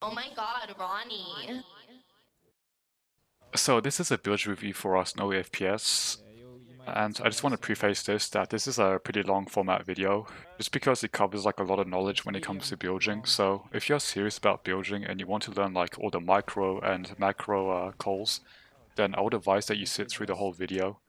Oh my god, Ronnie. So this is a build review for our SnowyFPS, and I just want to preface this that this is a pretty long format video, just because it covers like a lot of knowledge when it comes to bilging. So if you're serious about bilging and you want to learn like all the micro and macro calls, then I would advise that you sit through the whole video.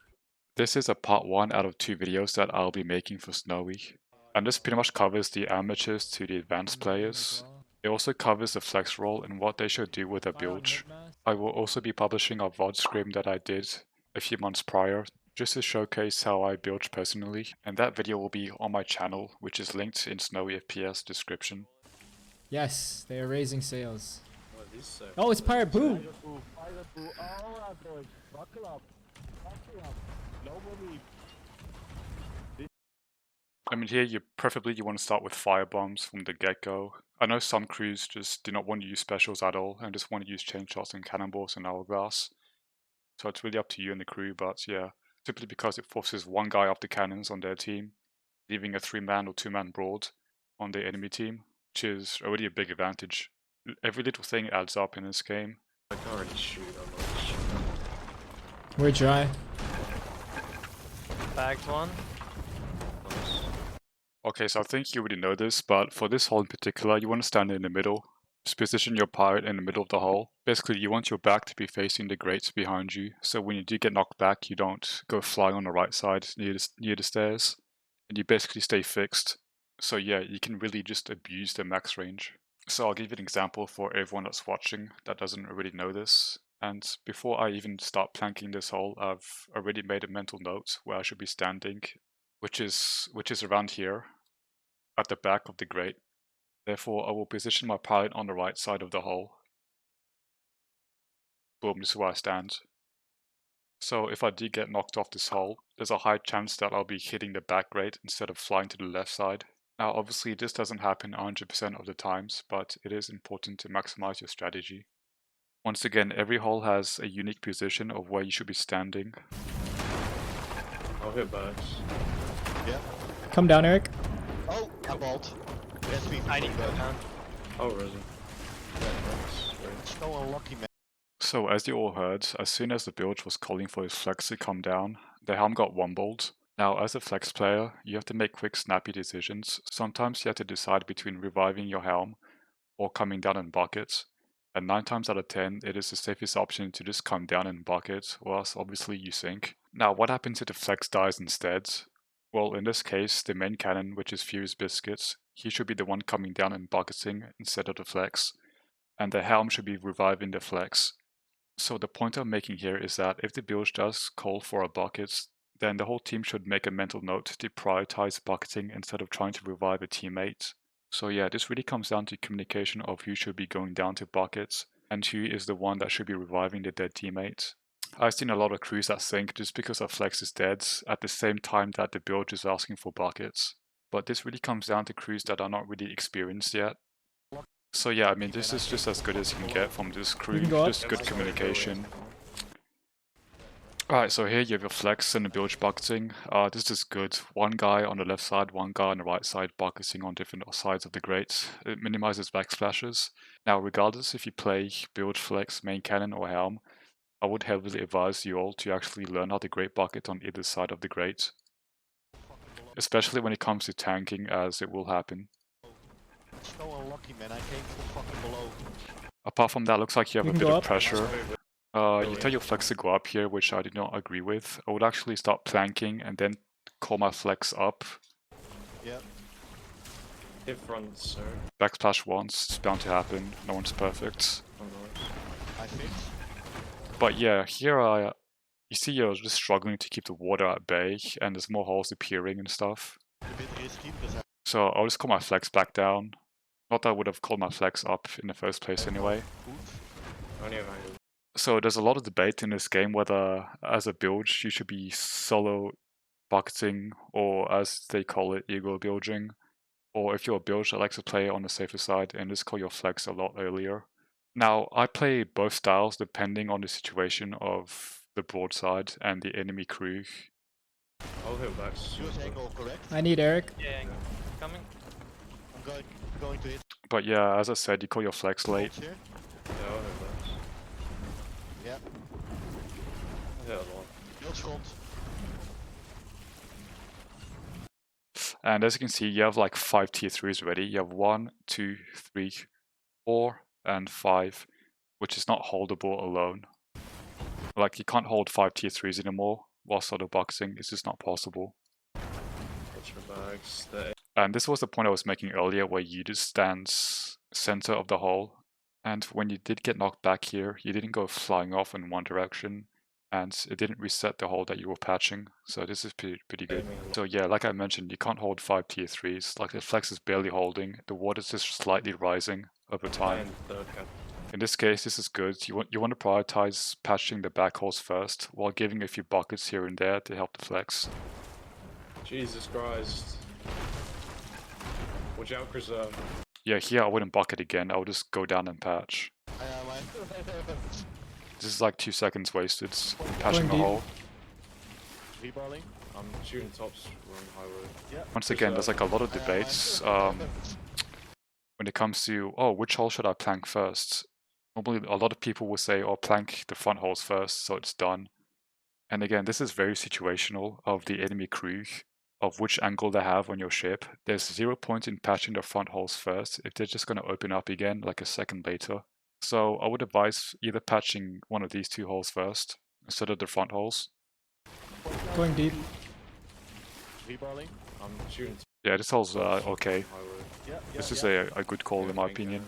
This is a part 1 out of 2 videos that I'll be making for Snowy, and this pretty much covers the amateurs to the advanced players. It also covers the flex roll and what they should do with a bilge. I will also be publishing a VOD Scrim that I did a few months prior, just to showcase how I bilge personally, and that video will be on my channel, which is linked in SnowyFPS description. Yes, they are raising sails. Oh, it's Pirate Boo! I mean, here you want to start with fire bombs from the get-go. I know some crews just do not want to use specials at all and just want to use chain shots and cannonballs and hourglass. So it's really up to you and the crew, but yeah, simply because it forces one guy off the cannons on their team, leaving a 3-man or 2-man broad on the enemy team, which is already a big advantage. Every little thing adds up in this game. I can't really shoot that much. We're dry. Bagged one. Nice. Okay, so I think you already know this, but for this hole in particular, you want to stand in the middle. Just position your pirate in the middle of the hole. Basically, you want your back to be facing the grates behind you, so when you do get knocked back, you don't go flying on the right side near the stairs, and you basically stay fixed. So yeah, you can really just abuse the max range. So I'll give you an example for everyone that's watching that doesn't already know this. And before I even start planking this hole, I've already made a mental note where I should be standing, which is around here, at the back of the grate. Therefore, I will position my pirate on the right side of the hole. Boom, this is where I stand. So if I do get knocked off this hole, there's a high chance that I'll be hitting the back grate instead of flying to the left side. Now obviously this doesn't happen 100% of the times, but it is important to maximize your strategy. Once again, every hole has a unique position of where you should be standing. I'll hit backs. Yeah. Come down, Eric. Oh, a bolt. I need to go down. Oh, really? It's so unlucky, man. So as you all heard, as soon as the bilge was calling for his flex to come down, the helm got wombled. Now as a flex player, you have to make quick snappy decisions. Sometimes you have to decide between reviving your helm or coming down in buckets. And 9 times out of 10, it is the safest option to just come down in bucket, or else obviously you sink. Now what happens if the flex dies instead? Well, in this case, the main cannon, which is Fuse Biscuits, he should be the one coming down and bucketing instead of the flex, and the helm should be reviving the flex. So the point I'm making here is that if the bilge does call for a bucket, then the whole team should make a mental note to prioritize bucketing instead of trying to revive a teammate. So yeah, this really comes down to communication of who should be going down to buckets and who is the one that should be reviving the dead teammate. I've seen a lot of crews that sink just because our flex is dead at the same time that the bilge is asking for buckets. But this really comes down to crews that are not really experienced yet. So yeah, I mean, this is just as good as you can get from this crew, just good communication. Alright, so here you have your flex and the bilge bucketing. This is good. One guy on the left side, one guy on the right side bucketing on different sides of the grate. It minimizes backsplashes. Now, regardless if you play bilge, flex, main cannon or helm, I would heavily advise you all to actually learn how to grate bucket on either side of the grate. Especially when it comes to tanking, as it will happen. It's so unlucky, man. I came from fucking below. Apart from that, looks like you have a bit of pressure. Oh, You tell your flex to go up here, which I did not agree with. I would actually start planking and then call my flex up. Yeah. hit front, sir. Backsplash once, it's bound to happen. No one's perfect. Oh, nice. I think. But yeah, here you see you're just struggling to keep the water at bay, and there's more holes appearing and stuff. A bit risky because So I'll just call my flex back down. Not that I would have called my flex up in the first place anyway. Only have angle. So there's a lot of debate in this game whether, as a bilge, you should be solo bucketing, or as they call it, ego bilging. Or if you're a bilge that likes to play on the safer side and just call your flex a lot earlier. Now, I play both styles depending on the situation of the broadside and the enemy crew. I'll hit backs. Yours angle correct. I need Eric. Yeah, coming. I'm going to hit. But yeah, as I said, you call your flex late. Bolts here. Yeah, I'll hit that. Yeah. I hit a lot. Bilge front. And as you can see, you have like 5 tier 3s ready. You have 1, 2, 3, 4, and 5, which is not holdable alone. Like, you can't hold 5 tier 3s anymore while solo boxing. It's just not possible. Watch your bags. There. And this was the point I was making earlier, where you just stand center of the hole. And when you did get knocked back here, you didn't go flying off in one direction. And it didn't reset the hole that you were patching. So this is pretty good. So yeah, like I mentioned, you can't hold 5 tier 3s. Like, the flex is barely holding. The water's just slightly rising over time. And third cap. In this case, this is good. You want to prioritize patching the back holes first, while giving a few buckets here and there to help the flex. Jesus Christ. Watch out, Preserve. Yeah, here I wouldn't bucket again. I would just go down and patch. This is like 2 seconds wasted patching the deep. hole. V-barling. I'm shooting tops wrong highway. Yeah. Once again, there's like a lot of debates when it comes to, oh, which hole should I plank first? Normally, a lot of people will say, oh, plank the front holes first, so it's done. And again, this is very situational of the enemy crew, of which angle they have on your ship. There's 0 point in patching the front holes first if they're just going to open up again like a second later. So I would advise either patching one of these 2 holes first instead of the front holes. Going deep. V-barling. I'm shooting Yeah, this hole's okay. highway. Yeah. This is a good call in my opinion.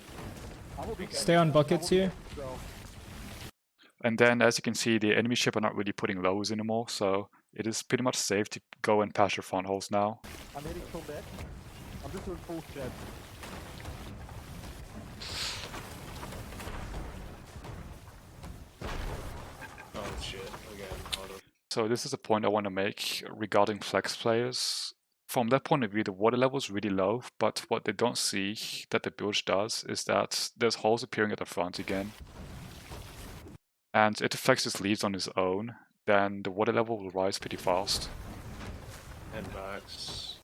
Stay on buckets here. And then, as you can see, the enemy ship are not really putting lows anymore, so it is pretty much safe to go and patch your front holes now. I'm hitting from back. I'm just doing full stretch. Oh shit, again, harder. So this is a point I want to make regarding flex players. From their point of view, the water level is really low, but what they don't see that the bilge does is that there's holes appearing at the front again. And if the flex just leaves on his own, then the water level will rise pretty fast. And backs.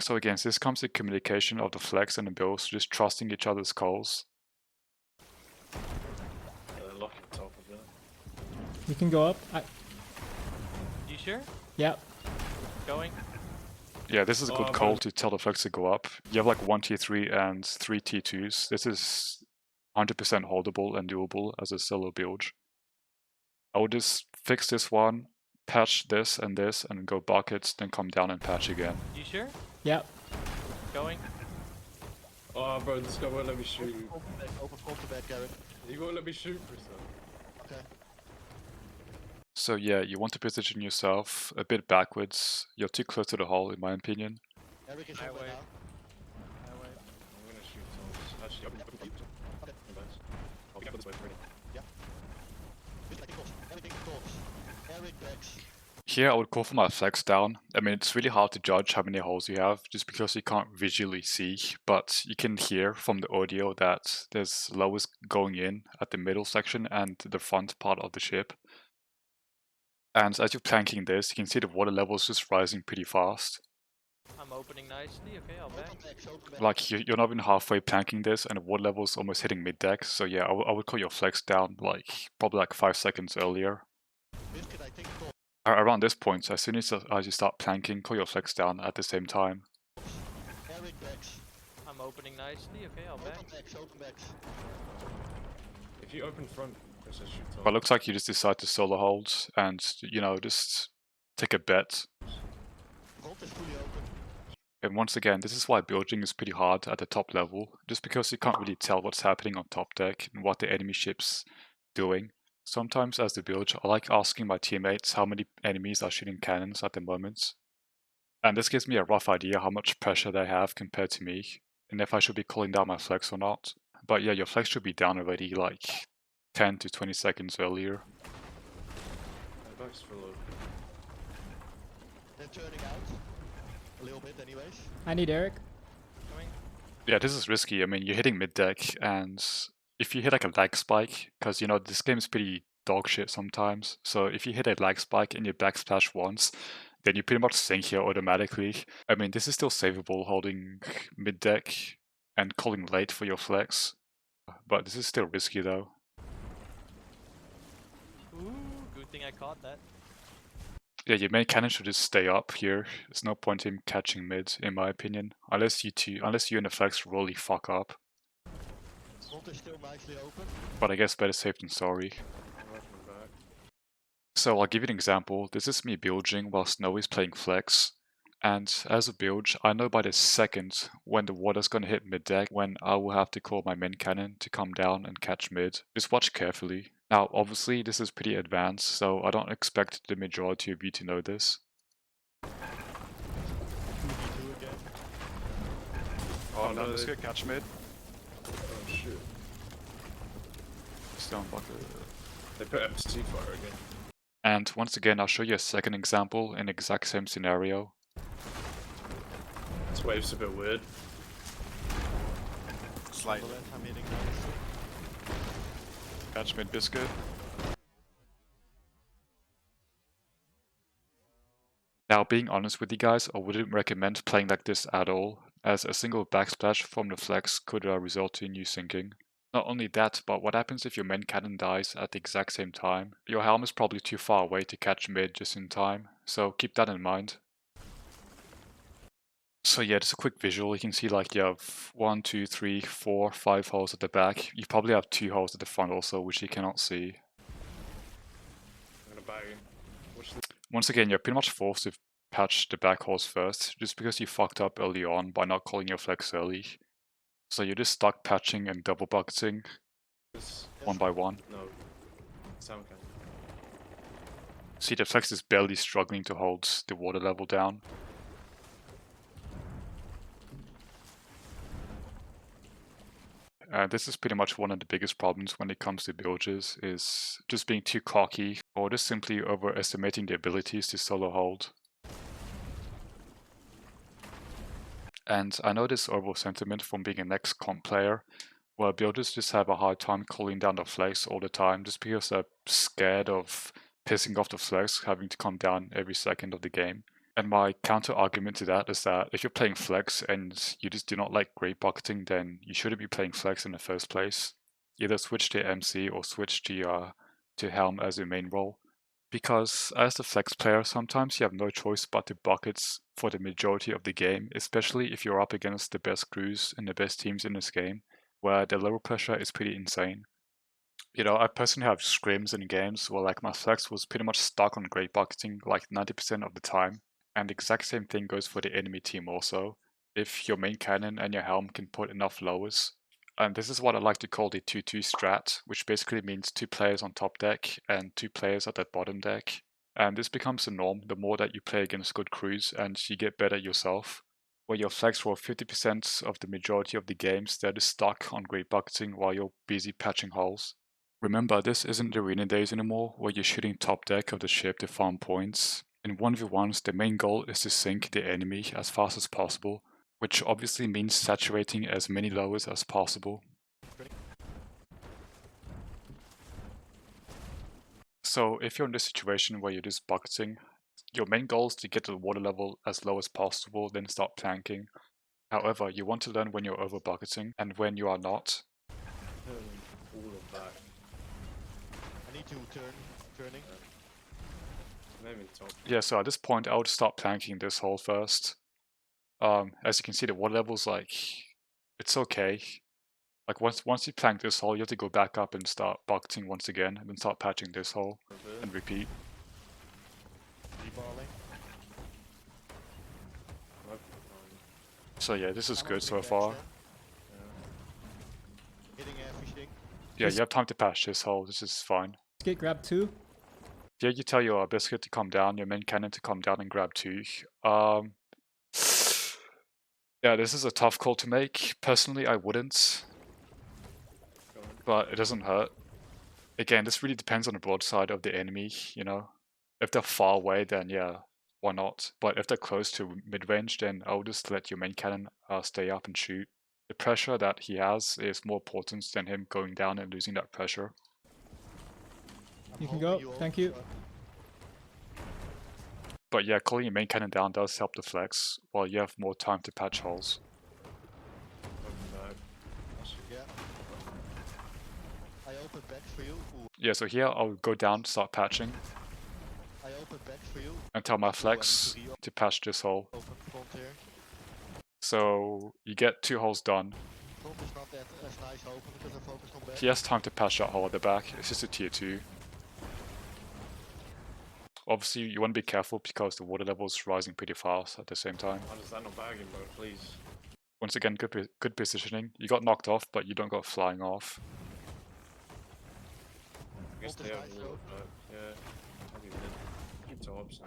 So again, this comes to communication of the flex and the bilge, just trusting each other's calls. They're locking top of that. You can go up. You sure? Yeah. Going? Yeah, this is a good Oh, call but- to tell the flex to go up. You have like 1 tier 3 and 3 tier 2s. This is 100% holdable and doable as a solo bilge. I would just fix this one, patch this, and go buckets, then come down and patch again. You sure? Yeah. Going? Oh bro, this guy won't let me shoot. Open front to back, Garrett. He won't let me shoot, Preserve. Okay. So yeah, you want to position yourself a bit backwards. You're too close to the hole, in my opinion. Eric is on Highway. now. Highway. I'm gonna shoot tops. Actually, open Okay. and backs. I'll be this way ready. Everything talks. Eric backs. Here I would call for my flex down. I mean, it's really hard to judge how many holes you have just because you can't visually see, but you can hear from the audio that there's lowers going in at the middle section and the front part of the ship. And as you're planking this, you can see the water levels just rising pretty fast. I'm opening nicely. Okay, I'll back. Open back. Like, you're not even halfway planking this and the water level's almost hitting mid-deck. So yeah, I would call your flex down like probably like 5 seconds earlier. Biscuit, I think talks. Around this point, as soon as you start planking, call your flex down at the same time. Eric backs. I'm opening nicely. Okay, I'll back. Open backs. If you open front, Preserve shoot top. But it looks like you just decide to solo hold and, you know, just take a bet. Front is fully open. And once again, this is why bilging is pretty hard at the top level, just because you can't really tell what's happening on top deck and what the enemy ship's doing. Sometimes as the bilge, I like asking my teammates how many enemies are shooting cannons at the moment. And this gives me a rough idea how much pressure they have compared to me, and if I should be calling down my flex or not. But yeah, your flex should be down already like 10 to 20 seconds earlier. My back's full of. They're turning out. A little bit anyways. I need Eric. Coming. Yeah, this is risky. I mean, you're hitting mid-deck, and if you hit like a lag spike, because, you know, this game is pretty dog shit sometimes, so if you hit a lag spike and you backsplash once, then you pretty much sink here automatically. I mean, this is still savable holding mid-deck, and calling late for your flex. But this is still risky though. Ooh, good thing I caught that. Yeah, your main cannon should just stay up here. There's no point in catching mid, in my opinion. Unless you and the flex really fuck up. Front is still nicely open. But I guess better safe than sorry. I'm working back. So I'll give you an example. This is me bilging while Snowy's playing flex. And as a bilge, I know by the second when the water's gonna hit mid deck, when I will have to call my main cannon to come down and catch mid. Just watch carefully. Now obviously this is pretty advanced, so I don't expect the majority of you to know this. 2v2 again. Oh no, let's they... go catch mid. Oh shit. Stone bucket. They put MC fire again. And once again, I'll show you a second example in the exact same scenario. This wave's a bit weird. Slightly. I'm hitting nicely. Catch mid biscuit. Now, being honest with you guys, I wouldn't recommend playing like this at all, as a single backsplash from the flex could result in you sinking. Not only that, but what happens if your main cannon dies at the exact same time? Your helm is probably too far away to catch mid just in time, so keep that in mind. So yeah, just a quick visual. You can see like you have 1, 2, 3, 4, 5 holes at the back. You probably have 2 holes at the front also, which you cannot see. I'm gonna bag him. Once again, you're pretty much forced to patch the back holes first, just because you fucked up early on by not calling your flex early. So you're just stuck patching and double bucketing one by one. No. Sound can. See, the flex is barely struggling to hold the water level down. This is pretty much one of the biggest problems when it comes to bilges, is just being too cocky or just simply overestimating the abilities to solo hold. And I know this overall sentiment from being an ex-comp player, where builders just have a hard time calling down the flex all the time just because they're scared of pissing off the flex having to come down every second of the game. And my counter argument to that is that if you're playing flex and you just do not like great bucketing, then you shouldn't be playing flex in the first place. Either switch to MC or switch to helm as your main role. Because as the flex player, sometimes you have no choice but to buckets for the majority of the game, especially if you're up against the best crews and the best teams in this game, where the level pressure is pretty insane. You know, I personally have scrims in games where like my flex was pretty much stuck on great bucketing like 90% of the time, and the exact same thing goes for the enemy team also. If your main cannon and your helm can put enough lowers. And this is what I like to call the 2-2 strat, which basically means 2 players on top deck and 2 players at that bottom deck. And this becomes the norm the more that you play against good crews and you get better yourself. Where your flex for 50% of the majority of the games, they're just stuck on great bucketing while you're busy patching holes. Remember, this isn't the arena days anymore, where you're shooting top deck of the ship to farm points. In 1v1s, the main goal is to sink the enemy as fast as possible, which obviously means saturating as many lowers as possible. So if you're in this situation where you're just bucketing, your main goal is to get the water level as low as possible, then start planking. However, you want to learn when you're over bucketing and when you are not. All of that. I need to turning. Maybe top. Yeah, so at this point I would start planking this hole first. As you can see, the water level's like, it's okay. Like once you plank this hole, you have to go back up and start bucketing once again, and then start patching this hole, and repeat. Deballing. So yeah, this is I'm good so opening far. decks then. Hitting everything. Yeah, you have time to patch this hole, this is fine. Get grab 2. Yeah, you tell your biscuit to come down, your main cannon to come down and grab 2. Yeah, this is a tough call to make. Personally, I wouldn't. But it doesn't hurt. Again, this really depends on the broadside of the enemy, you know. If they're far away, then yeah, why not? But if they're close to mid-range, then I'll just let your main cannon stay up and shoot. The pressure that he has is more important than him going down and losing that pressure. You can go. Thank you. But yeah, calling your main cannon down does help the flex, while you have more time to patch holes. open back for you. Ooh, Yeah, so here I'll go down, start patching, I open back for you. and tell my Ooh, I need flex to re-open to patch this hole. front here. So you get 2 holes done. Front is not that as nice open because I focused on back. He has time to patch that hole at the back. It's just a tier 2. Obviously, you want to be careful because the water level is rising pretty fast at the same time. Why does that not bagging mode, please? Once again, good positioning. You got knocked off, but you don't go flying off. I guess Front they is have nice a little though. bit. Yeah. I think they keep tops now.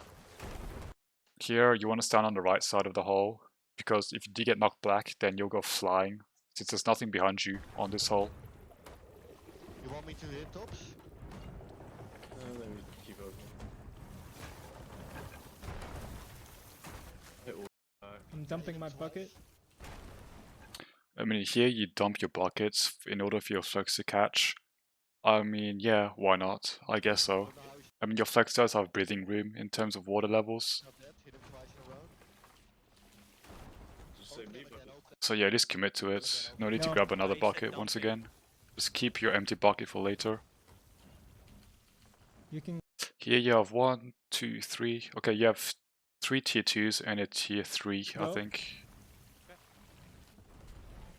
Here, you want to stand on the right side of the hole, because if you do get knocked back, then you'll go flying, since there's nothing behind you on this hole. You want me to hit tops? Let me keep open. Hit all back. I'm dumping my bucket. I mean, here you dump your buckets in order for your flex to catch. I mean, yeah, why not? I guess so. Don't know how he's I mean, your flex does have breathing room in terms of water levels. not dead. Hit him twice in a row. Just say Open me, him but again, open. So yeah, just commit to it. No need to No. grab another I said bucket once dumping. again. Just keep your empty bucket for later. You can. Here you have 1, 2, 3. Okay, you have 3 tier 2s and a tier 3, I Go. think.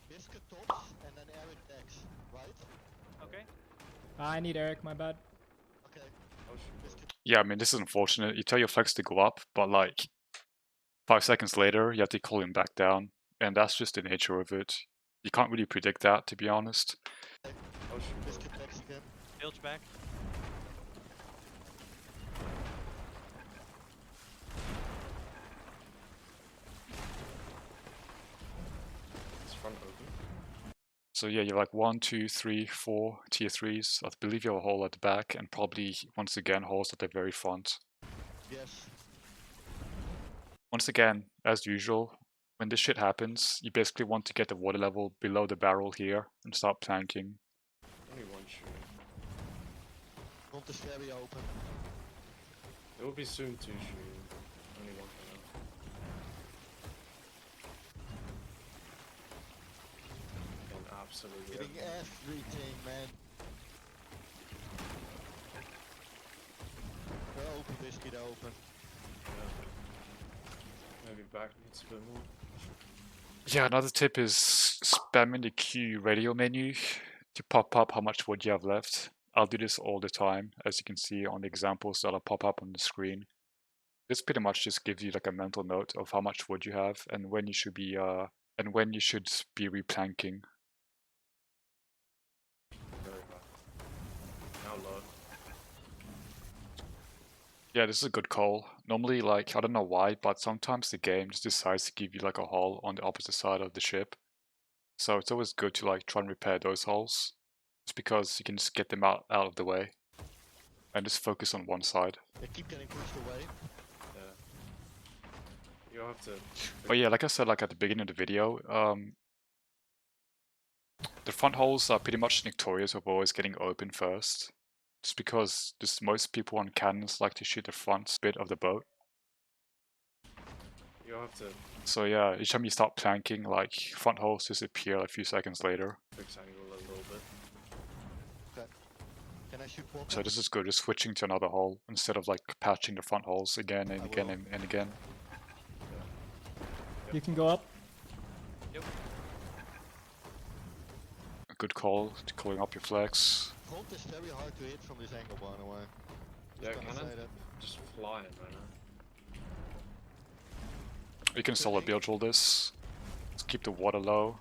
Biscuit tops and then Erin decks, right? Okay. I need Eric, my bad. Okay. oh shoot. Biscuit. Yeah, I mean, this is unfortunate. You tell your flex to go up, but like 5 seconds later, you have to call him back down. And that's just the nature of it. You can't really predict that, to be honest. Oh shoot. Biscuit decks again. Bilge back. It's front open. So yeah, you're like 1, 2, 3, 4 tier 3s. I believe you have a hole at the back, and probably, once again, holes at the very front. Yes. Once again, as usual, when this shit happens, you basically want to get the water level below the barrel here and start planking. Only one shooting. Front is very open. It will be soon 2 shooting. Only one for now. And absolutely Getting everything. everything, man. They're open, biscuit open. Maybe back needs a bit more. Yeah, another tip is spamming the Q radio menu to pop up how much wood you have left. I'll do this all the time, as you can see on the examples that'll pop up on the screen. This pretty much just gives you like a mental note of how much wood you have and when you should be replanking. Very high. Now low. Yeah, this is a good call. Normally, like, I don't know why, but sometimes the game just decides to give you like a hole on the opposite side of the ship. So it's always good to like try and repair those holes. Just because you can just get them out of the way. And just focus on one side. They keep getting pushed away. Yeah. You'll have to. But yeah, like I said, like at the beginning of the video, the front holes are pretty much notorious of always getting open first. Just because just most people on cannons like to shoot the front bit of the boat. You'll have to So yeah, each time you start planking, like front holes disappear a few seconds later. fix angle a little bit. Can I shoot one? So this is good, just switching to another hole instead of like patching the front holes again and I again will. and again. You can go up. A good call to calling up your flex. Front is very hard to hit from this angle, by the way. Yeah, Just gonna cannon. say that. Just flying right now. You can solo bilge all this. Just keep the water low.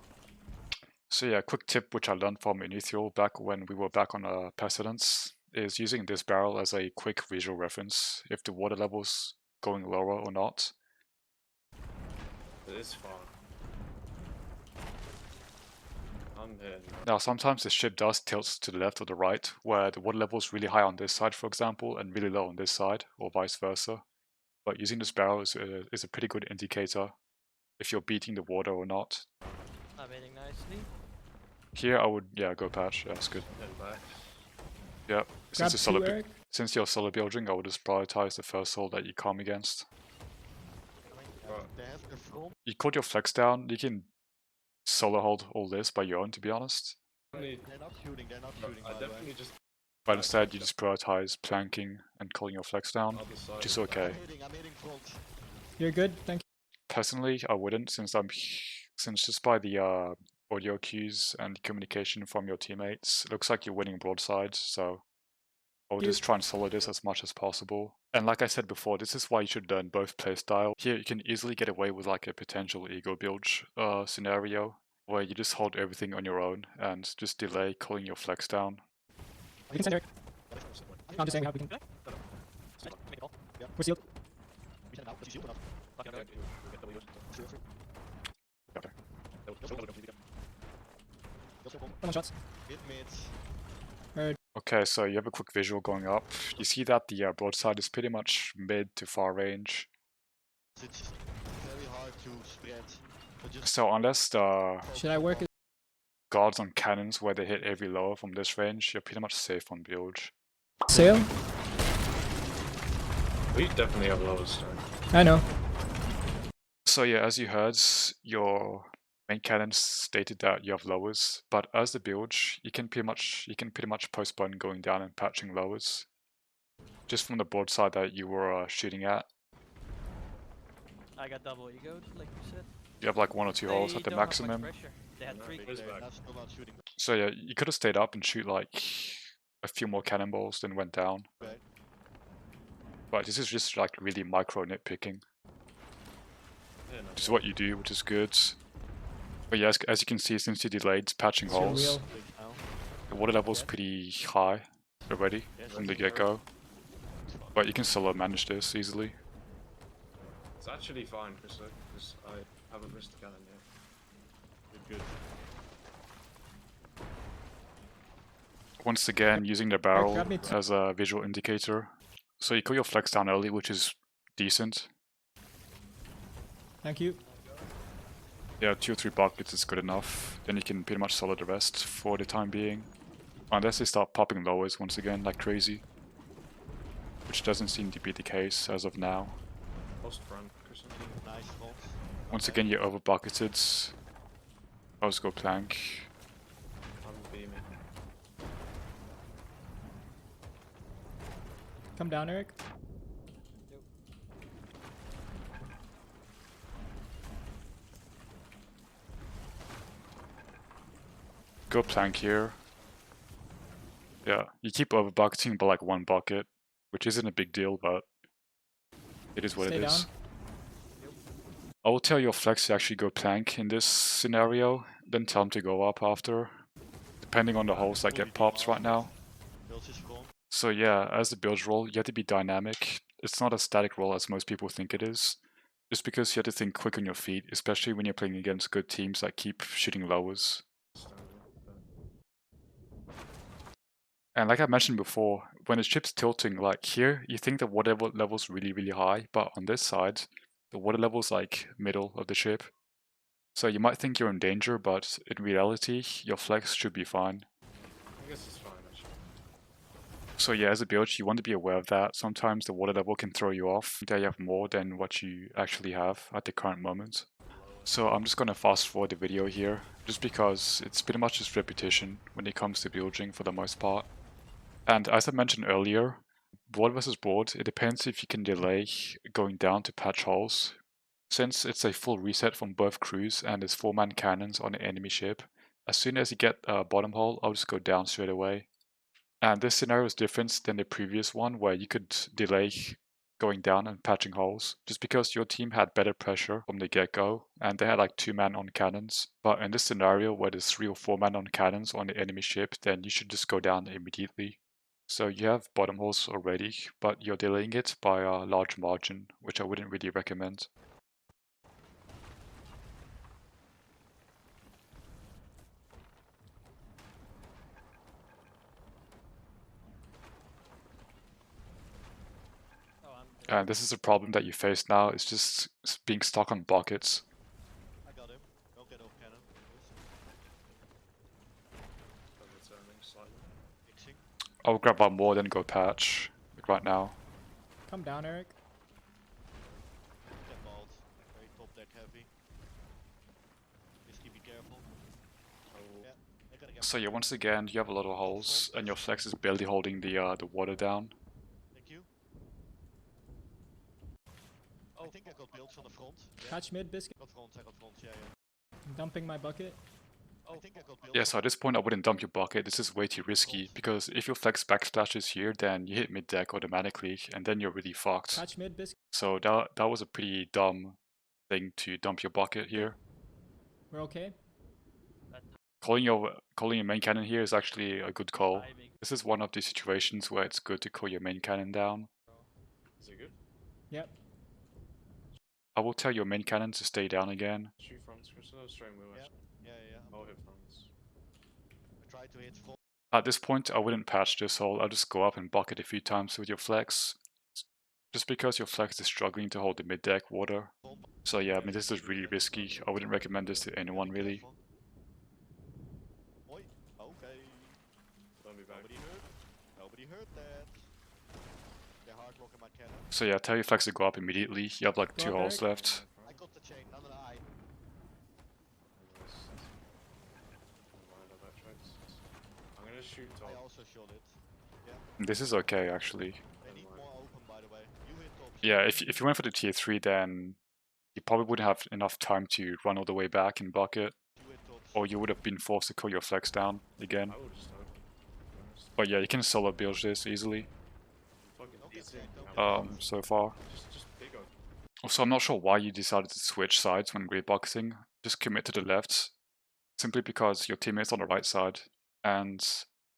So yeah, quick tip which I learned from Initial back when we were back on Precedence is using this barrel as a quick visual reference if the water level's going lower or not. It is far. I'm hitting. Now sometimes the ship does tilt to the left or the right, where the water level is really high on this side, for example, and really low on this side, or vice versa. But using this barrel is a pretty good indicator if you're beating the water or not. Not hitting nicely. Here I would, yeah, go patch. Yeah, that's good. Heading back. Yeah, Grab since, two, Eric. since you're solo bilging, I would just prioritize the first hole that you come against. Right. They have their front. You caught your flex down, you can solo hold all this by your own, to be honest. Definitely, They're not shooting, by the way. definitely just But instead you just prioritize planking and calling your flex down, other side. which is okay. I'm hitting fronts. You're good, thank you. Personally, I wouldn't, since just by the audio cues and communication from your teammates, it looks like you're winning broadside, so I'll just try and solo this as much as possible. And like I said before, this is why you should learn both playstyle. Here you can easily get away with like a potential ego bilge scenario, where you just hold everything on your own and just delay calling your flex down. We can send Eric. I'm just saying we can. We're sealed. Come on, shots. Heard. Okay, so you have a quick visual going up. You see that the broadside is pretty much mid to far range. It's very hard to spread. But just So unless the Should I work it? guards on cannons where they hit every lower from this range, you're pretty much safe on bilge. Sail? We definitely have lowest start. I know. So yeah, as you heard, your main cannon stated that you have lowers, but as the bilge, you can pretty much postpone going down and patching lowers, just from the broadside that you were shooting at. I got double egoed, like you said. You have like 1 or 2 holes They at the don't have much maximum. pressure. They had 3. Where's they're back? not still not shooting. So yeah, you could have stayed up and shoot like a few more cannonballs, then went down. Right. But this is just like really micro nitpicking, Yeah, no, which is what you do, which is good. But yeah, as you can see, since you delayed patching It's your holes, wheel. Big now. the water level's pretty high already from the get-go. But you can solo manage this easily. It's actually fine, Chris, because I haven't missed the cannon yet. Good. Once again, using the barrel grab me as a visual indicator. So you call your flex down early, which is decent. Thank you. Yeah, 2 or 3 buckets is good enough. Then you can pretty much solo the rest for the time being. Unless they start popping lowers once again like crazy. Which doesn't seem to be the case as of now. Post front, Chris. Nice front. Once again, you're over bucketed. I'll just go plank. I'm beaming. Come down, Eric. Go plank here. Yeah, you keep over bucketing by like 1 bucket, which isn't a big deal, but it is what Stay it is. down. I will tell your flex to actually go plank in this scenario, then tell him to go up after, depending on the holes that get popped right now. Builds his front. So yeah, as the bilge roll, you have to be dynamic. It's not a static roll as most people think it is. Just because you have to think quick on your feet, especially when you're playing against good teams that keep shooting lowers. And like I mentioned before, when the ship's tilting, like here, you think the water level's really, really high, but on this side, the water level's like middle of the ship. So you might think you're in danger, but in reality, your flex should be fine. I guess it's fine, actually. So yeah, as a bilge, you want to be aware of that. Sometimes the water level can throw you off, that you have more than what you actually have at the current moment. So I'm just going to fast forward the video here, just because it's pretty much just repetition when it comes to bilging for the most part. And as I mentioned earlier, board versus board, it depends if you can delay going down to patch holes. Since it's a full reset from both crews and there's 4-man cannons on the enemy ship, as soon as you get a bottom hole, I'll just go down straight away. And this scenario is different than the previous one where you could delay going down and patching holes, just because your team had better pressure from the get-go and they had like 2-man on cannons. But in this scenario where there's 3 or 4-man on cannons on the enemy ship, then you should just go down immediately. So you have bottom holes already, but you're delaying it by a large margin, which I wouldn't really recommend. Oh, I'm And this is a problem that you face now, it's just being stuck on buckets. I got him. Don't get off cannon. Overturning slightly. Fixing. I'll grab one more, then go patch right now. Come down, Eric. Get mauled. Very top deck heavy. Risky, be careful. I will Yeah, I gotta get So yeah, once again, you have a lot of holes, and your flex is barely holding the water down. Thank you. I think I got bilge on the front. Yeah. Catch mid, biscuit. I got front, yeah. I'm dumping my bucket. I think I got bilge. Yeah, so at this point I wouldn't dump your bucket, this is way too risky, because if your flex backsplashes here, then you hit mid-deck automatically, and then you're really fucked. Catch mid, biscuit. So that was a pretty dumb thing to dump your bucket here. We're okay. Calling your main cannon here is actually a good call. Timing. This is one of the situations where it's good to call your main cannon down. Is it good? Yep. I will tell your main cannon to stay down again. Shoot fronts, Chris. Straight wheel. Yeah. I'll hit fronts. I tried to hit front. At this point, I wouldn't patch this hole, I'll just go up and bucket a few times with your flex. Just because your flex is struggling to hold the mid-deck water. So yeah, I mean this is really risky, I wouldn't recommend this to anyone really. Oi. Okay. Don't be back. Nobody heard that. They're hard blocking my cannon. So yeah, tell your flex to go up immediately, you have like Go 2 up, holes Eric. left. I got the chain, not an eye. I'm gonna shoot top. I also shot it. This is okay actually. They need more open, by the way. You hit top. Yeah, if you went for the tier 3 then you probably wouldn't have enough time to run all the way back and bucket. You hit top. Or you would have been forced to call your flex down again. I will just hope. to be honest. But yeah, you can solo bilge this easily, Fucking Okay, decent. don't so far. Just big open. Also, I'm not sure why you decided to switch sides when great boxing. Just commit to the left, simply because your teammate's on the right side. And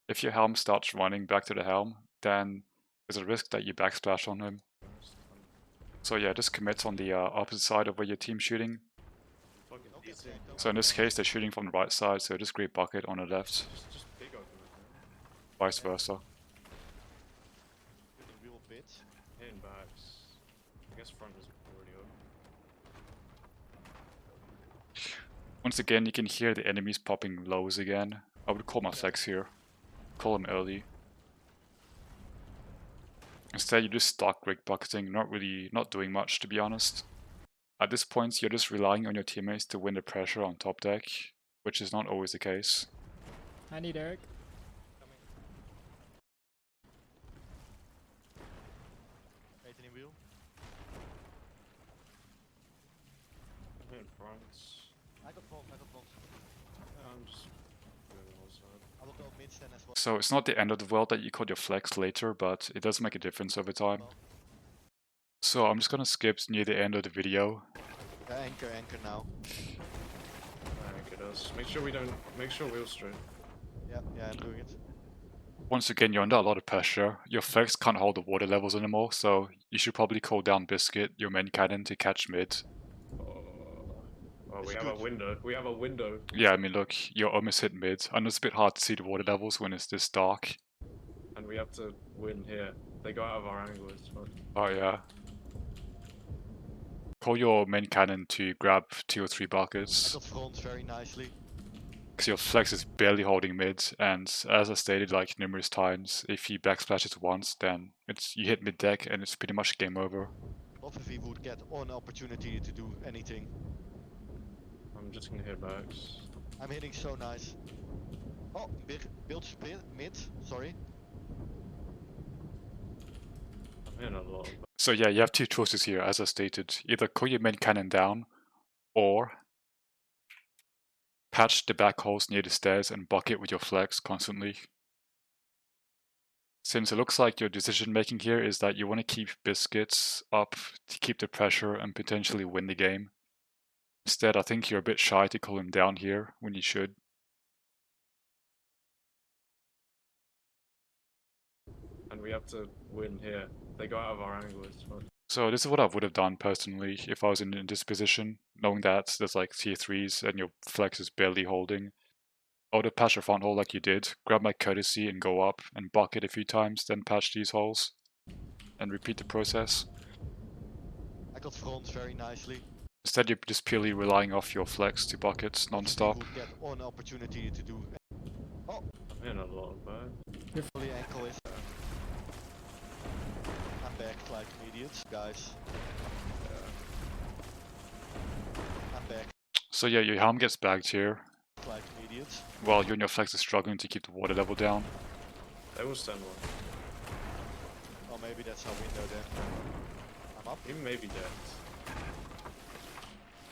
if your helm starts running back to the helm, then there's a risk that you backsplash on him. So yeah, just commit on the opposite side of where your team's shooting. Fucking Okay, decent. So in this case, they're shooting from the right side, so just great bucket on the left, Just big open. vice versa. With a real bit. Hitting backs. I guess front is already open. Once again, you can hear the enemies popping lows again. I would call my flex here. Call him early. Instead, you just stock rig bucketing, not doing much to be honest. At this point, you're just relying on your teammates to win the pressure on top deck, which is not always the case. I need Eric. Athena wheel. I'm hitting fronts. I got front. I'm just going on the side. I will go mid then as well. So it's not the end of the world that you call your flex later, but it does make a difference over time. So I'm just gonna skip near the end of the video. Anchor now. I think it does. Make sure wheel's straight. Yeah, I'm doing it. Once again, you're under a lot of pressure. Your flex can't hold the water levels anymore, so you should probably call down Biscuit, your main cannon, to catch mid. Oh, we It's have a good. window. We have a window. Yeah, I mean, look, you're almost hit mid. I know it's a bit hard to see the water levels when it's this dark. And we have to win here. They go out of our angle, it's fine. Oh yeah. Call your main cannon to grab 2 or 3 I buckets, got front very nicely. because your flex is barely holding mid, and as I stated like numerous times, if he backsplashes once, then you hit mid deck and it's pretty much game over. Love if he would get one opportunity to do anything. I'm just gonna hit backs. I'm hitting so nice. Oh, bilge mid, sorry. I'm hitting a lot. So yeah, you have 2 choices here, as I stated. Either call your main cannon down, or patch the back holes near the stairs and bucket with your flex constantly. Since it looks like your decision making here is that you want to keep Biscuits up to keep the pressure and potentially win the game. Instead, I think you're a bit shy to call him down here when you should. And we have to win here. They go out of our angle, it's fine. So this is what I would have done personally if I was in this position, knowing that there's like tier 3s and your flex is barely holding. I would have patched your front hole like you did, grab my courtesy and go up and bucket a few times, then patch these holes and repeat the process. I got front very nicely. Instead, you're just purely relying off your flex to buckets Love if he non-stop. would get one opportunity to do. Oh, I'm hitting a lot of backs. fully ankle is. I'm back like idiots, guys. I'm back So yeah, your helm gets bagged here. like idiots. see it. while you and your flex are struggling to keep the water level down. They will stand one. Oh, maybe that's our window then. I'm up. He may be dead.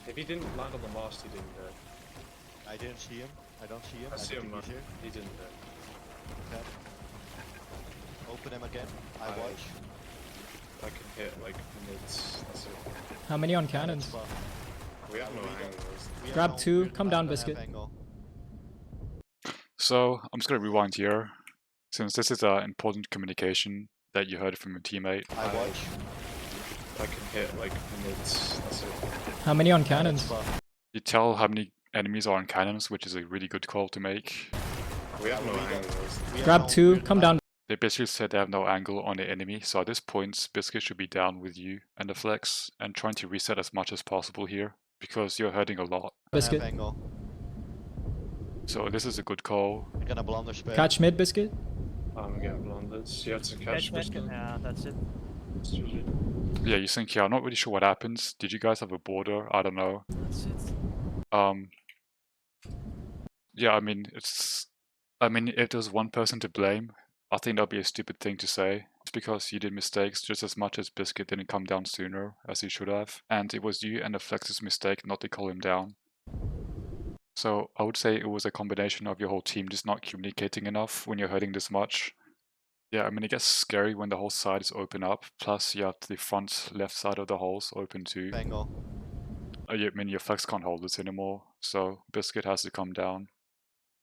If he didn't land on the mast, he didn't dead. I didn't see him. I don't see him. I see don't him, think he's here. he didn't dead. Okay. Open him again. I I- watch. I can hit like mids, that's it. How many on cannons? That's far. We have no We don't- angles. We Grab have no- two, we're come not down, gonna have Biscuit. angle. So I'm just going to rewind here, since this is important communication that you heard from your teammate. I watch. I can hit like mids, that's it. How many on That's cannons? far. You tell how many enemies are on cannons, which is a really good call to make. We have no We don't- angles. We have Grab no- two, we're come not- down. They basically said they have no angle on the enemy, so at this point, Biscuit should be down with you and the flex, and trying to reset as much as possible here, because you're hurting a lot. gonna have Biscuit. angle. So this is a good call. We're gonna blunder spare. Catch mid, Biscuit. I'm getting blundered. You have to catch Catch me. mid, yeah, that's it. Yeah, you think, yeah, I'm not really sure what happens. Did you guys have a border? I don't know. That's it. Yeah, I mean, if there's one person to blame, I think that'd be a stupid thing to say. It's because you did mistakes just as much as Biscuit didn't come down sooner as he should have, and it was you and the Flex's mistake not to call him down. So I would say it was a combination of your whole team just not communicating enough when you're hurting this much. Yeah, I mean, it gets scary when the whole side is open up, plus you have the front left side of the holes open too. Angle. I mean, your flex can't hold this anymore, so Biscuit has to come down.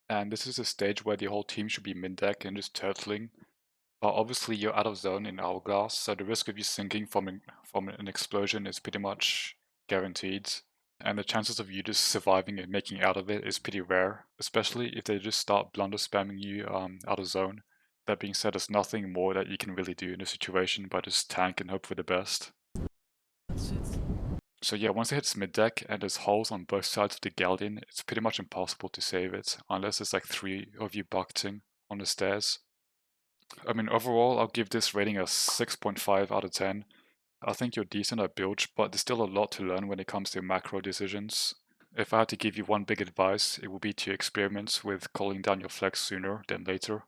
And this is a stage where the whole team should be mid-deck and just turtling. But obviously you're out of zone in hourglass, so the risk of you sinking from an explosion is pretty much guaranteed. And the chances of you just surviving and making out of it is pretty rare, especially if they just start blunder spamming you out of zone. That being said, there's nothing more that you can really do in this situation but just tank and hope for the best. That's it. So yeah, once it hits mid-deck and there's holes on both sides of the Gaurdian, it's pretty much impossible to save it, unless there's like 3 of you bucketing on the stairs. I mean, overall, I'll give this rating a 6.5 out of 10. I think you're decent at bilge, but there's still a lot to learn when it comes to macro decisions. If I had to give you one big advice, it would be to experiment with calling down your flex sooner than later,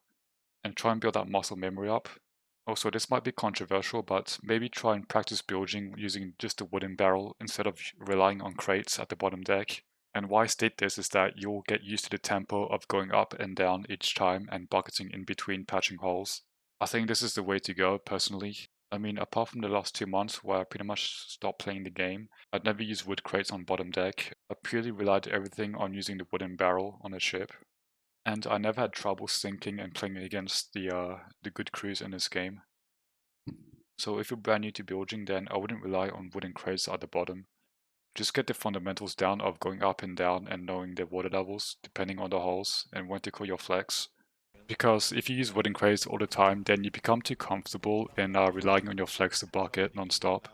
and try and build that muscle memory up. Also, this might be controversial, but maybe try and practice bilging using just a wooden barrel instead of relying on crates at the bottom deck. And why I state this is that you'll get used to the tempo of going up and down each time and bucketing in between patching holes. I think this is the way to go, personally. I mean, apart from the last 2 months where I pretty much stopped playing the game, I'd never used wood crates on bottom deck. I purely relied everything on using the wooden barrel on a ship. And I never had trouble sinking and playing against the good crews in this game. So if you're brand new to bilging, then I wouldn't rely on wooden crates at the bottom. Just get the fundamentals down of going up and down and knowing the water levels depending on the holes and when to call your flex. Because if you use wooden crates all the time, then you become too comfortable in relying on your flex to bucket non-stop,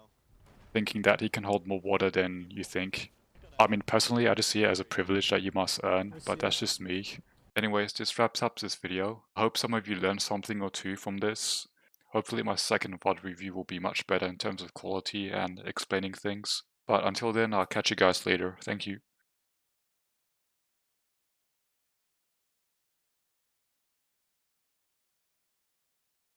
thinking that he can hold more water than you think. I mean, personally, I just see it as a privilege that you must earn, but that's just me. Anyways, this wraps up this video. I hope some of you learned something or two from this. Hopefully my second VOD review will be much better in terms of quality and explaining things. But until then, I'll catch you guys later. Thank you.